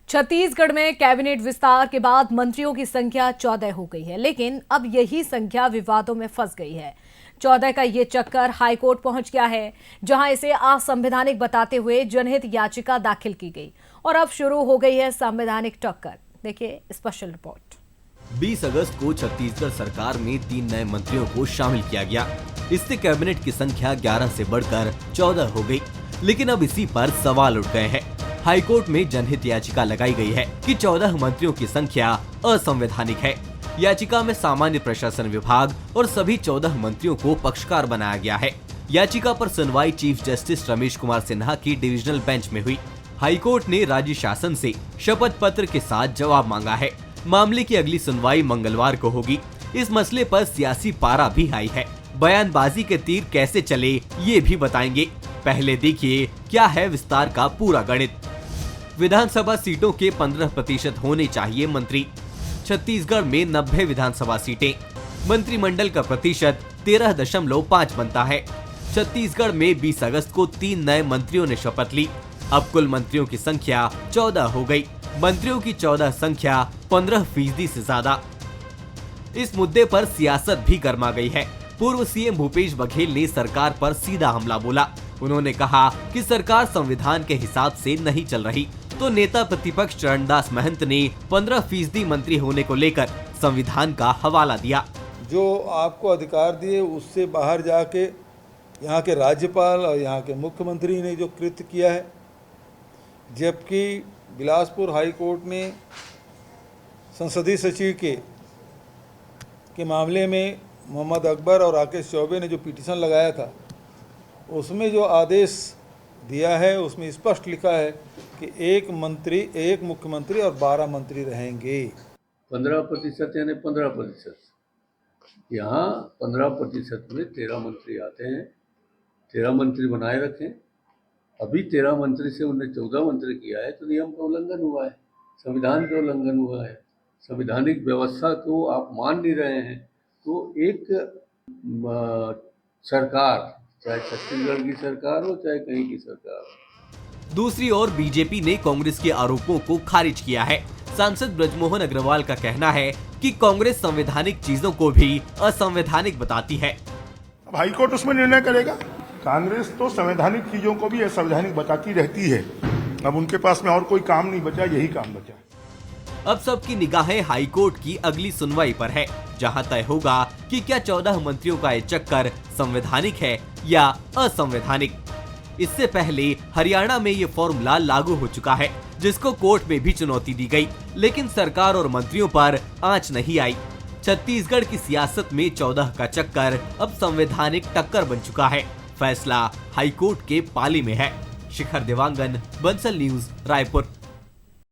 छत्तीसगढ़ में कैबिनेट विस्तार के बाद मंत्रियों की संख्या 14 हो गई है, लेकिन अब यही संख्या विवादों में फंस गई है। 14 का ये चक्कर हाईकोर्ट पहुंच गया है, जहां इसे असंवैधानिक बताते हुए जनहित याचिका दाखिल की गई और अब शुरू हो गई है संवैधानिक टक्कर। देखिए स्पेशल रिपोर्ट। 20 अगस्त को छत्तीसगढ़ सरकार में 3 नए मंत्रियों को शामिल किया गया। इससे कैबिनेट की संख्या 11 से बढ़कर 14 हो गई। लेकिन अब इसी पर सवाल उठ गए हैं। हाईकोर्ट में जनहित याचिका लगाई गई है कि 14 मंत्रियों की संख्या असंवैधानिक है। याचिका में सामान्य प्रशासन विभाग और सभी 14 मंत्रियों को पक्षकार बनाया गया है। याचिका पर सुनवाई चीफ जस्टिस रमेश कुमार सिन्हा की डिविजनल बेंच में हुई। हाईकोर्ट ने राज्य शासन से शपथ पत्र के साथ जवाब मांगा है। मामले की अगली सुनवाई मंगलवार को होगी। इस मसले पर सियासी पारा भी हाई है। बयानबाजी के तीर कैसे चले ये भी बताएंगे। पहले देखिए क्या है विस्तार का पूरा गणित। विधानसभा सीटों के 15% होने चाहिए मंत्री। छत्तीसगढ़ में 90 विधानसभा सीटें। मंत्रिमंडल का प्रतिशत 13.5 बनता है। छत्तीसगढ़ में 20 अगस्त को 3 नए मंत्रियों ने शपथ ली। अब कुल मंत्रियों की संख्या 14 हो गई। मंत्रियों की 14 संख्या 15% से ज्यादा। इस मुद्दे पर सियासत भी गर्मा गई है। पूर्व सीएम भूपेश बघेल ने सरकार पर सीधा हमला बोला। उन्होंने कहा कि सरकार संविधान के हिसाब से नहीं चल रही। तो नेता प्रतिपक्ष चरणदास महंत ने 15% मंत्री होने को लेकर संविधान का हवाला दिया। जो आपको अधिकार दिए उससे बाहर जाके यहाँ के राज्यपाल और यहाँ के मुख्यमंत्री ने जो कृत्य किया है, जबकि बिलासपुर हाई कोर्ट ने संसदीय सचिव के मामले में मोहम्मद अकबर और राकेश चौबे ने जो पिटीशन लगाया था, उसमें जो आदेश दिया है उसमें स्पष्ट लिखा है कि एक मंत्री, एक मुख्यमंत्री और 12 मंत्री रहेंगे। 15% यानी 15%। यहाँ 15% में 13 मंत्री आते हैं। 13 मंत्री बनाए रखें। अभी 13 मंत्री से उन्हें 14 मंत्री किया है तो नियम का उल्लंघन हुआ है, संविधान का उल्लंघन हुआ है। संवैधानिक व्यवस्था को आप मान नहीं रहे हैं। तो एक सरकार, चाहे छत्तीसगढ़ की सरकार हो चाहे कहीं की सरकार हो। दूसरी ओर बीजेपी ने कांग्रेस के आरोपों को खारिज किया है। सांसद ब्रजमोहन अग्रवाल का कहना है कि कांग्रेस संवैधानिक चीजों को भी असंवैधानिक बताती है। अब हाईकोर्ट उसमें निर्णय करेगा। कांग्रेस तो संवैधानिक चीजों को भी असंवैधानिक बताती रहती है। अब उनके पास में और कोई काम नहीं बचा, यही काम बचा। अब सबकी निगाहें हाईकोर्ट की अगली सुनवाई पर है, जहां तय होगा कि क्या 14 मंत्रियों का ये चक्कर संवैधानिक है या असंवैधानिक। इससे पहले हरियाणा में ये फॉर्मूला लागू हो चुका है, जिसको कोर्ट में भी चुनौती दी गई, लेकिन सरकार और मंत्रियों पर आंच नहीं आई। छत्तीसगढ़ की सियासत में 14 का चक्कर अब संवैधानिक टक्कर बन चुका है। फैसला हाईकोर्ट के पाली में है। शिखर देवांगन, बंसल न्यूज, रायपुर।